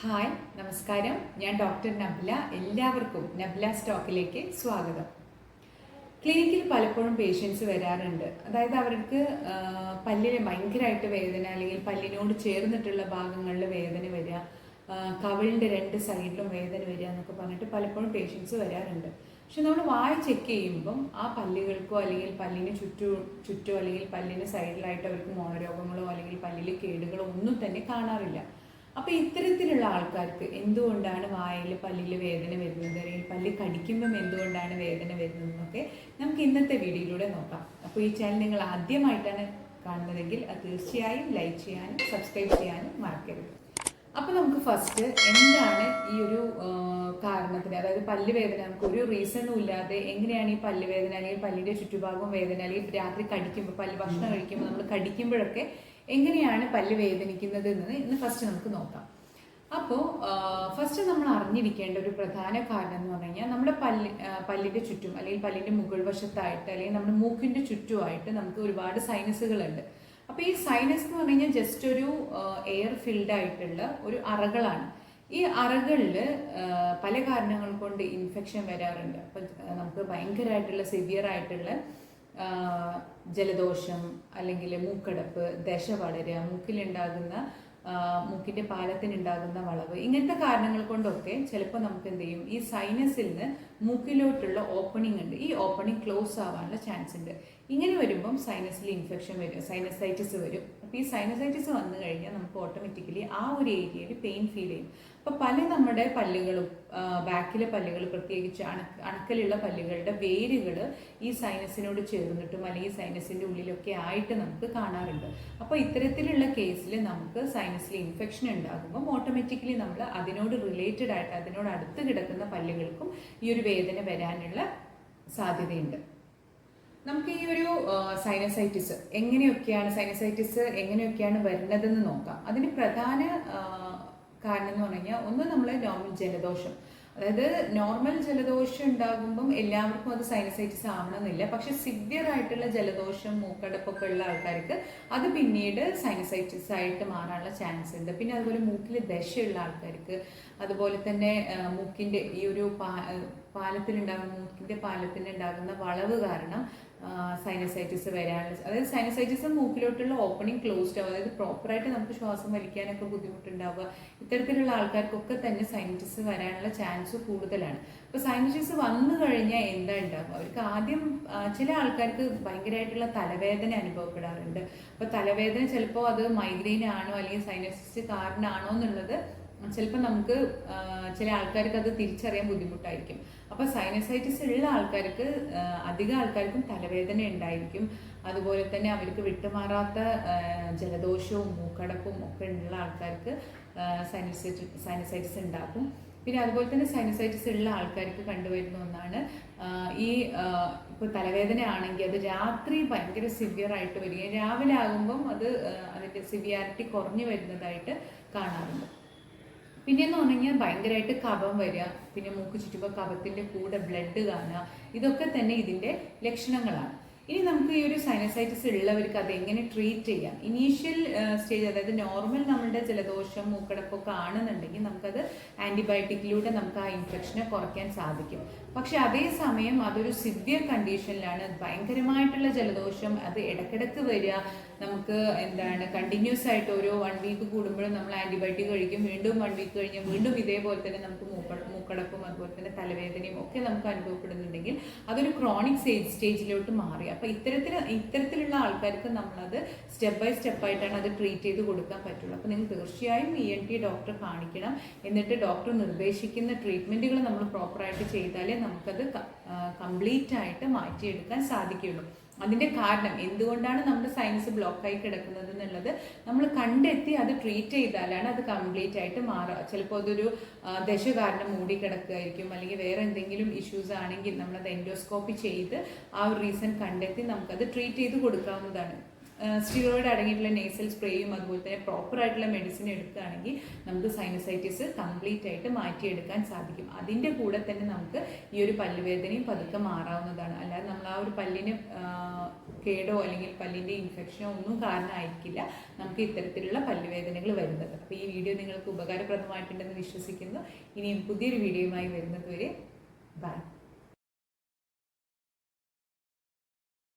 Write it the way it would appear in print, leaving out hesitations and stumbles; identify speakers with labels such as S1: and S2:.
S1: Hi നമസ്കാരം. ഞാൻ doctor നബ്ല. എല്ലാവർക്കും നബ്ല സ്റ്റോക്കിലേക്ക് സ്വാഗതം. ക്ലിനിക്കിൽ പലപ്പോഴും പേഷ്യൻസ് വരാറുണ്ട്. അതായത് അവർക്ക് പല്ലിൽ ഭയങ്കരമായിട്ട് വേദന, അല്ലെങ്കിൽ പല്ലിനോട് ചേർന്നിട്ടുള്ള ഭാഗങ്ങളിൽ വേദന വരിക, കവിളിൻ്റെ രണ്ട് സൈഡിലും വേദന വരിക എന്നൊക്കെ പറഞ്ഞിട്ട് പലപ്പോഴും പേഷ്യൻസ് വരാറുണ്ട്. പക്ഷെ നമ്മൾ വായ ചെക്ക് ചെയ്യുമ്പം ആ പല്ലുകൾക്കോ അല്ലെങ്കിൽ പല്ലിന് ചുറ്റോ അല്ലെങ്കിൽ പല്ലിന് സൈഡിലായിട്ട് അവർക്ക് മോണരോഗങ്ങളോ അല്ലെങ്കിൽ പല്ലിൽ കേടുകളോ ഒന്നും തന്നെ കാണാറില്ല. അപ്പോൾ ഇത്തരത്തിലുള്ള ആൾക്കാർക്ക് എന്തുകൊണ്ടാണ് വായിൽ പല്ലിൽ വേദന വരുന്നത്, അല്ലെങ്കിൽ പല്ല് കടിക്കുമ്പം എന്തുകൊണ്ടാണ് വേദന വരുന്നതെന്നൊക്കെ നമുക്ക് ഇന്നത്തെ വീഡിയോയിലൂടെ നോക്കാം. അപ്പോൾ ഈ ചാനൽ നിങ്ങൾ ആദ്യമായിട്ടാണ് കാണുന്നതെങ്കിൽ അത് തീർച്ചയായും ലൈക്ക് ചെയ്യാനും സബ്സ്ക്രൈബ് ചെയ്യാനും മറക്കരുത്. അപ്പോൾ നമുക്ക് ഫസ്റ്റ് എന്താണ് ഈ ഒരു കാരണത്തിന്, അതായത് പല്ല് വേദന നമുക്ക് ഒരു റീസണും ഇല്ലാതെ എങ്ങനെയാണ് ഈ പല്ല് വേദന അല്ലെങ്കിൽ പല്ലിൻ്റെ ചുറ്റുഭാഗം വേദന, അല്ലെങ്കിൽ രാത്രി കടിക്കുമ്പോൾ പല്ല് ഭക്ഷണം കഴിക്കുമ്പോൾ നമ്മൾ കടിക്കുമ്പോഴൊക്കെ എങ്ങനെയാണ് പല്ല് വേദനിക്കുന്നത് എന്ന് ഇന്ന് ഫസ്റ്റ് നമുക്ക് നോക്കാം. അപ്പോൾ ഫസ്റ്റ് നമ്മൾ അറിഞ്ഞിരിക്കേണ്ട ഒരു പ്രധാന കാരണം എന്ന് പറഞ്ഞു കഴിഞ്ഞാൽ നമ്മുടെ പല്ലിൻ്റെ ചുറ്റും അല്ലെങ്കിൽ പല്ലിൻ്റെ മുകൾ വശത്തായിട്ട് അല്ലെങ്കിൽ നമ്മുടെ മൂക്കിൻ്റെ ചുറ്റുമായിട്ട് നമുക്ക് ഒരുപാട് സൈനസുകളുണ്ട്. അപ്പോൾ ഈ സൈനസ് എന്ന് പറഞ്ഞു കഴിഞ്ഞാൽ ജസ്റ്റ് ഒരു എയർ ഫിൽഡ് ആയിട്ടുള്ള ഒരു അറകളാണ്. ഈ അറകളിൽ പല കാരണങ്ങൾ കൊണ്ട് ഇൻഫെക്ഷൻ വരാറുണ്ട്. അപ്പം നമുക്ക് ഭയങ്കരമായിട്ടുള്ള സിവിയർ ആയിട്ടുള്ള ജലദോഷം, അല്ലെങ്കിൽ മൂക്കടപ്പ്, ദശ വളരുക, മൂക്കിൻ്റെ പാലത്തിനുണ്ടാകുന്ന വളവ്, ഇങ്ങനത്തെ കാരണങ്ങൾ കൊണ്ടൊക്കെ ചിലപ്പോൾ നമുക്ക് എന്ത് ചെയ്യും, ഈ സൈനസിൽ നിന്ന് മൂക്കിലോട്ടുള്ള ഓപ്പണിംഗ് ഉണ്ട്, ഈ ഓപ്പണിംഗ് ക്ലോസ് ആവാനുള്ള ചാൻസ് ഉണ്ട്. ഇങ്ങനെ വരുമ്പം സൈനസിൽ ഇൻഫെക്ഷൻ വരും, സൈനസൈറ്റിസ് വരും. അപ്പോൾ ഈ സൈനസൈറ്റിസ് വന്നു കഴിഞ്ഞാൽ നമുക്ക് ഓട്ടോമാറ്റിക്കലി ആ ഒരു ഏരിയയിൽ പെയിൻ ഫീൽ ചെയ്യും. അപ്പോൾ പല നമ്മുടെ പല്ലുകളും, ബാക്കിലെ പല്ലുകൾ, പ്രത്യേകിച്ച് അണക്കലുള്ള പല്ലുകളുടെ വേരുകൾ ഈ സൈനസിനോട് ചേർന്നിട്ടും അല്ലെങ്കിൽ സൈനസിൻ്റെ ഉള്ളിലൊക്കെ ആയിട്ട് നമുക്ക് കാണാറുണ്ട്. അപ്പോൾ ഇത്തരത്തിലുള്ള കേസിൽ നമുക്ക് സൈനസിൽ ഇൻഫെക്ഷൻ ഉണ്ടാകുമ്പോൾ ഓട്ടോമാറ്റിക്കലി നമ്മൾ അതിനോട് റിലേറ്റഡ് ആയിട്ട് അതിനോട് അടുത്ത് കിടക്കുന്ന പല്ലുകൾക്കും ഈ ഒരു വേദന വരാനുള്ള സാധ്യതയുണ്ട്. നമുക്ക് ഈ ഒരു സൈനസൈറ്റിസ് എങ്ങനെയൊക്കെയാണ് വരുന്നതെന്ന് നോക്കാം. അതിന് പ്രധാന കാരണം എന്ന് പറഞ്ഞു കഴിഞ്ഞാൽ ഒന്ന് നമ്മൾ നോർമൽ ജലദോഷം, അതായത് നോർമൽ ജലദോഷം ഉണ്ടാകുമ്പം എല്ലാവർക്കും അത് സൈനസൈറ്റിസ് ആവണമെന്നില്ല. പക്ഷെ സിവിയർ ആയിട്ടുള്ള ജലദോഷം, മൂക്കടപ്പൊക്കെ ഉള്ള ആൾക്കാർക്ക് അത് പിന്നീട് സൈനസൈറ്റിസ് ആയിട്ട് മാറാനുള്ള ചാൻസ് ഉണ്ട്. പിന്നെ അതുപോലെ മൂക്കിൽ ദശയുള്ള ആൾക്കാർക്ക്, അതുപോലെ തന്നെ മൂക്കിൻ്റെ ഈ ഒരു മൂക്കിൻ്റെ പാലത്തിനുണ്ടാകുന്ന വളവ് കാരണം സൈനസൈറ്റിസ് വരാനുള്ള, അതായത് സൈനസൈറ്റിസ് മൂക്കിലോട്ടുള്ള ഓപ്പണിംഗ് ക്ലോസ്ഡ് ആവുക, അതായത് പ്രോപ്പറായിട്ട് നമുക്ക് ശ്വാസം വലിക്കാനൊക്കെ ബുദ്ധിമുട്ടുണ്ടാവുക, ഇത്തരത്തിലുള്ള ആൾക്കാർക്കൊക്കെ തന്നെ സൈനസൈറ്റിസ് വരാനുള്ള ചാൻസ് കൂടുതലാണ്. അപ്പോൾ സൈനസൈറ്റിസ് വന്നു കഴിഞ്ഞാൽ എന്താ ഉണ്ടാകും, അവർക്ക് ആദ്യം ചില ആൾക്കാർക്ക് ഭയങ്കരമായിട്ടുള്ള തലവേദന അനുഭവപ്പെടാറുണ്ട്. അപ്പോൾ തലവേദന ചിലപ്പോൾ അത് മൈഗ്രെയിൻ ആണോ അല്ലെങ്കിൽ സൈനസൈറ്റിസ് കാരണമാണോ എന്നുള്ളത് ചിലപ്പോൾ നമുക്ക് ചില ആൾക്കാർക്ക് അത് തിരിച്ചറിയാൻ ബുദ്ധിമുട്ടായിരിക്കും. അപ്പോൾ സൈനസൈറ്റിസ് ഉള്ള ആൾക്കാർക്ക് അധികം ആൾക്കാർക്കും തലവേദന ഉണ്ടായിരിക്കും. അതുപോലെ തന്നെ അവർക്ക് വിട്ടുമാറാത്ത ജലദോഷവും മൂക്കടപ്പും ഒക്കെ ഉള്ള ആൾക്കാർക്ക് സൈനസൈറ്റിസ് ഉണ്ടാക്കും. പിന്നെ അതുപോലെ തന്നെ സൈനസൈറ്റിസ് ഉള്ള ആൾക്കാർക്ക് കണ്ടുവരുന്ന ഒന്നാണ് ഇപ്പോൾ തലവേദന ആണെങ്കിൽ അത് രാത്രി ഭയങ്കര സിവിയർ ആയിട്ട് വരികയും രാവിലെ ആകുമ്പം അതിൻ്റെ സിവിയാരിറ്റി കുറഞ്ഞു വരുന്നതായിട്ട് കാണാറുണ്ട്. പിന്നെയെന്ന് പറഞ്ഞു കഴിഞ്ഞാൽ ഭയങ്കരമായിട്ട് കഫം വരിക, പിന്നെ മൂക്ക് ചുറ്റുമ്പോൾ കഫത്തിൻ്റെ കൂടെ ബ്ലഡ് കാണുക, ഇതൊക്കെ തന്നെ ഇതിൻ്റെ ലക്ഷണങ്ങളാണ്. ഇനി നമുക്ക് ഈ ഒരു സൈനസൈറ്റിസ് ഉള്ളവർക്ക് അത് എങ്ങനെ ട്രീറ്റ് ചെയ്യാം. ഇനീഷ്യൽ സ്റ്റേജ്, അതായത് നോർമൽ നമ്മളുടെ ജലദോഷം മൂക്കടപ്പൊക്കെ ആണെന്നുണ്ടെങ്കിൽ നമുക്കത് ആൻറ്റിബയോട്ടിക്കിലൂടെ നമുക്ക് ആ ഇൻഫെക്ഷനെ കുറയ്ക്കാൻ സാധിക്കും. പക്ഷെ അതേസമയം അതൊരു സിവിയർ കണ്ടീഷനിലാണ്, ഭയങ്കരമായിട്ടുള്ള ജലദോഷം, അത് ഇടയ്ക്കിടയ്ക്ക് വരിക, നമുക്ക് കണ്ടിന്യൂസ് ആയിട്ട് ഓരോ 1 വീക്ക് കൂടുമ്പോഴും നമ്മൾ ആൻറ്റിബയോട്ടിക് കഴിക്കും, വീണ്ടും 1 വീക്ക് കഴിഞ്ഞ് വീണ്ടും ഇതേപോലെ തന്നെ നമുക്ക് മൂക്കടപ്പും അതുപോലെ തന്നെ തലവേദനയും ഒക്കെ നമുക്ക് അനുഭവപ്പെടുന്നുണ്ടെങ്കിൽ അതൊരു ക്രോണിക് സ്റ്റേജിലോട്ട് മാറി. അപ്പോൾ ഇത്തരത്തിലുള്ള ആൾക്കാർക്ക് നമ്മളത് സ്റ്റെപ്പ് ബൈ സ്റ്റെപ്പായിട്ടാണ് അത് ട്രീറ്റ് ചെയ്ത് കൊടുക്കാൻ പറ്റുള്ളൂ. അപ്പോൾ നിങ്ങൾ തീർച്ചയായും ENT ഡോക്ടറെ കാണിക്കണം. എന്നിട്ട് ഡോക്ടർ നിർദ്ദേശിക്കുന്ന ട്രീറ്റ്മെൻറ്റുകൾ നമ്മൾ പ്രോപ്പറായിട്ട് ചെയ്താലേ നമുക്കത് കംപ്ലീറ്റ് ആയിട്ട് മാറ്റിയെടുക്കാൻ സാധിക്കുകയുള്ളൂ. അതിൻ്റെ കാരണം എന്തുകൊണ്ടാണ് നമ്മുടെ സൈനസ് ബ്ലോക്കായി കിടക്കുന്നത് എന്നുള്ളത് നമ്മൾ കണ്ടെത്തി അത് ട്രീറ്റ് ചെയ്താലാണ് അത് കംപ്ലീറ്റ് ആയിട്ട് മാറുക. ചിലപ്പോൾ അതൊരു ദശ കാരണം മൂടി കിടക്കുകയായിരിക്കും, അല്ലെങ്കിൽ വേറെ എന്തെങ്കിലും ഇഷ്യൂസ് ആണെങ്കിൽ നമ്മളത് എൻഡോസ്കോപ്പി ചെയ്ത് ആ ഒരു റീസൺ കണ്ടെത്തി നമുക്കത് ട്രീറ്റ് ചെയ്ത് കൊടുക്കാവുന്നതാണ്. സ്റ്റിറോയിഡ് അടങ്ങിയിട്ടുള്ള നേസൽ സ്പ്രേയും അതുപോലെ തന്നെ പ്രോപ്പറായിട്ടുള്ള മെഡിസിൻ എടുക്കുകയാണെങ്കിൽ നമുക്ക് സൈനസൈറ്റിസ് കംപ്ലീറ്റ് ആയിട്ട് മാറ്റിയെടുക്കാൻ സാധിക്കും. അതിൻ്റെ കൂടെ തന്നെ നമുക്ക് ഈ ഒരു പല്ലുവേദനയും പതുക്കെ മാറാവുന്നതാണ്. അല്ലാതെ നമ്മൾ ആ ഒരു പല്ലിന് കേടോ അല്ലെങ്കിൽ പല്ലിൻ്റെ ഇൻഫെക്ഷനോ ഒന്നും കാരണമായിരിക്കില്ല നമുക്ക് ഇത്തരത്തിലുള്ള പല്ലുവേദനകൾ വരുന്നത്. അപ്പോൾ ഈ വീഡിയോ നിങ്ങൾക്ക് ഉപകാരപ്രദമായിട്ടുണ്ടെന്ന് വിശ്വസിക്കുന്നു. ഇനിയും പുതിയൊരു വീഡിയോയുമായി വരുന്നത് വരെ ബൈ.